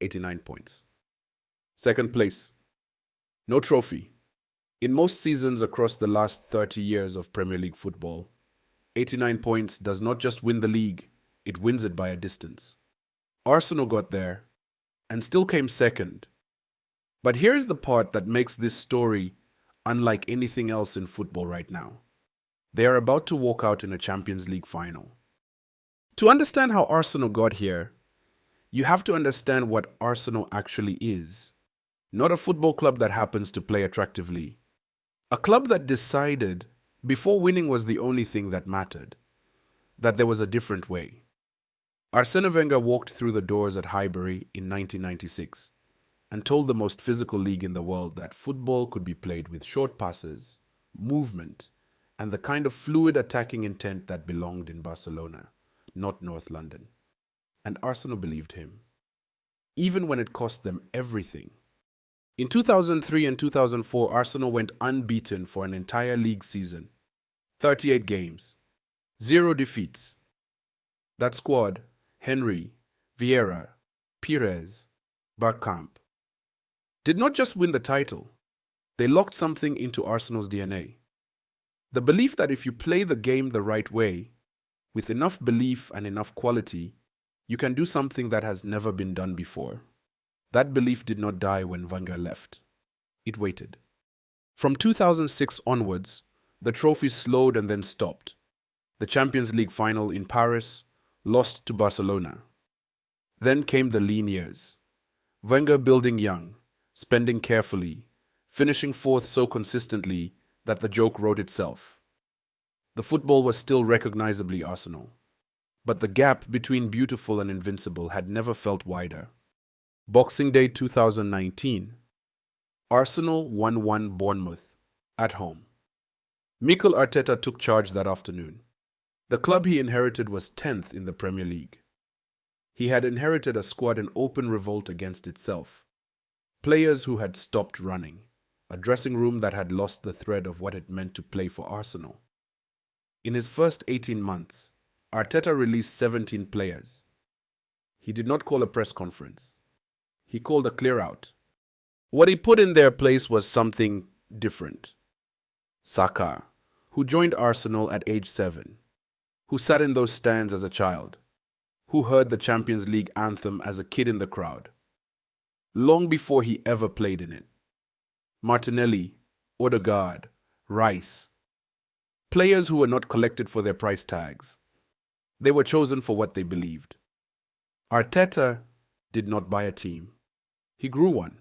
89 points. Second place, no trophy. In most seasons across the last 30 years of Premier League football, 89 points does not just win the league, it wins it by a distance. Arsenal got there and still came second. But here's the part that makes this story unlike anything else in football right now. They are about to walk out in a Champions League final. To understand how Arsenal got here, you have to understand what Arsenal actually is. Not a football club that happens to play attractively. A club that decided, before winning was the only thing that mattered, that there was a different way. Arsène Wenger walked through the doors at Highbury in 1996 and told the most physical league in the world that football could be played with short passes, movement, and the kind of fluid attacking intent that belonged in Barcelona, not North London. And Arsenal believed him, even when it cost them everything. In 2003 and 2004, Arsenal went unbeaten for an entire league season. 38 games, 0 defeats. That squad, Henry, Vieira, Pires, Bergkamp, did not just win the title, they locked something into Arsenal's DNA. The belief that if you play the game the right way, with enough belief and enough quality, you can do something that has never been done before. That belief did not die when Wenger left. It waited. From 2006 onwards, the trophy slowed and then stopped. The Champions League final in Paris, lost to Barcelona. Then came the lean years. Wenger building young, spending carefully, finishing fourth so consistently that the joke wrote itself. The football was still recognizably Arsenal, but the gap between beautiful and invincible had never felt wider. Boxing Day 2019, Arsenal 1-1 Bournemouth, at home. Mikel Arteta took charge that afternoon. The club he inherited was 10th in the Premier League. He had inherited a squad in open revolt against itself. Players who had stopped running, a dressing room that had lost the thread of what it meant to play for Arsenal. In his first 18 months, Arteta released 17 players. He did not call a press conference. He called a clear-out. What he put in their place was something different. Saka, who joined Arsenal at age 7, who sat in those stands as a child, who heard the Champions League anthem as a kid in the crowd, long before he ever played in it. Martinelli, Ødegaard, Rice. Players who were not collected for their price tags. They were chosen for what they believed. Arteta did not buy a team. He grew one.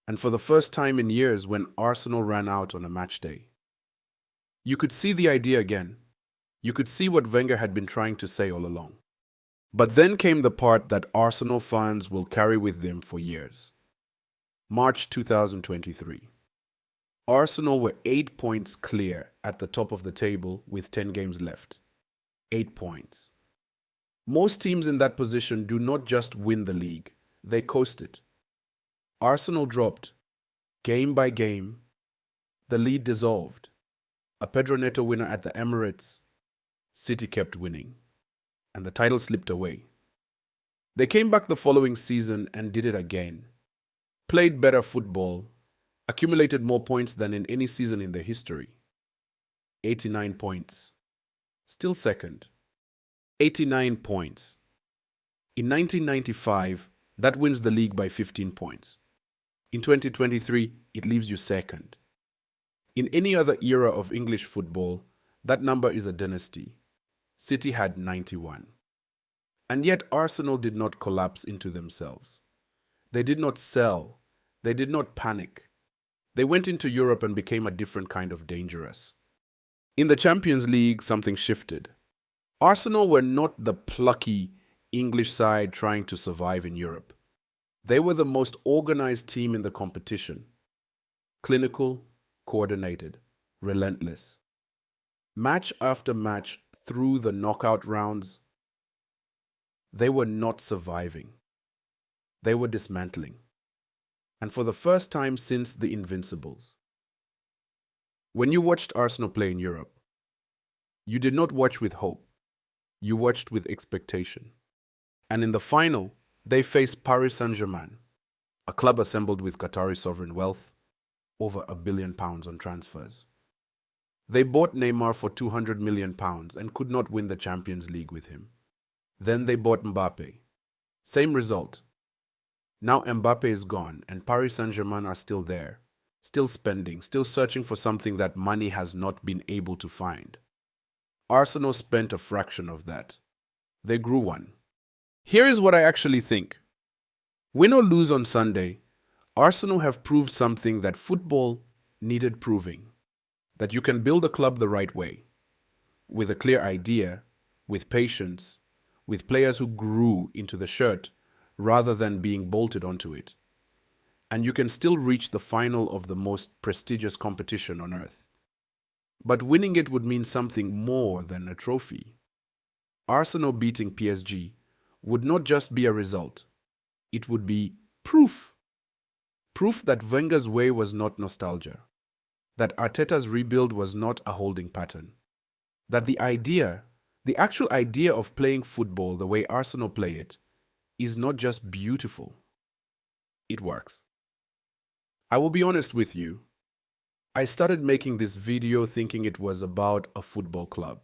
And for the first time in years, when Arsenal ran out on a match day, you could see the idea again. You could see what Wenger had been trying to say all along. But then came the part that Arsenal fans will carry with them for years. March 2023. Arsenal were 8 points clear at the top of the table with 10 games left. 8 points. Most teams in that position do not just win the league, they coast it. Arsenal dropped. Game by game, the lead dissolved. A Pedro Neto winner at the Emirates. City kept winning, and the title slipped away. They came back the following season and did it again. Played better football, accumulated more points than in any season in their history. 89 points. Still second. 89 points. In 1995, that wins the league by 15 points. In 2023, it leaves you second. In any other era of English football, that number is a dynasty. City had 91. And yet Arsenal did not collapse into themselves. They did not sell. They did not panic. They went into Europe and became a different kind of dangerous. In the Champions League, something shifted. Arsenal were not the plucky English side trying to survive in Europe. They were the most organized team in the competition. Clinical, coordinated, relentless. Match after match through the knockout rounds, they were not surviving. They were dismantling. And for the first time since the Invincibles. When you watched Arsenal play in Europe, you did not watch with hope. You watched with expectation. And in the final, They face Paris Saint-Germain, a club assembled with Qatari sovereign wealth, over £1 billion on transfers. They bought Neymar for £200 million and could not win the Champions League with him. Then they bought Mbappe. Same result. Now Mbappe is gone and Paris Saint-Germain are still there, still spending, still searching for something that money has not been able to find. Arsenal spent a fraction of that. They grew one. Here is what I actually think. Win or lose on Sunday, Arsenal have proved something that football needed proving. That you can build a club the right way, with a clear idea, with patience, with players who grew into the shirt rather than being bolted onto it. And you can still reach the final of the most prestigious competition on earth. But winning it would mean something more than a trophy. Arsenal beating PSG would not just be a result, it would be proof. Proof that Wenger's way was not nostalgia, that Arteta's rebuild was not a holding pattern, that the actual idea of playing football the way Arsenal play it, is not just beautiful, it works. I will be honest with you, I started making this video thinking it was about a football club.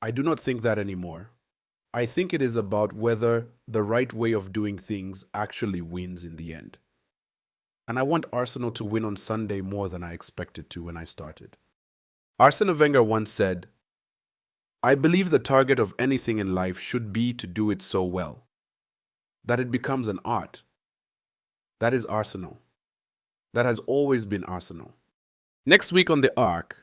I do not think that anymore. I think it is about whether the right way of doing things actually wins in the end. And I want Arsenal to win on Sunday more than I expected to when I started. Arsène Wenger once said, "I believe the target of anything in life should be to do it so well that it becomes an art." That is Arsenal. That has always been Arsenal. Next week on The Arc,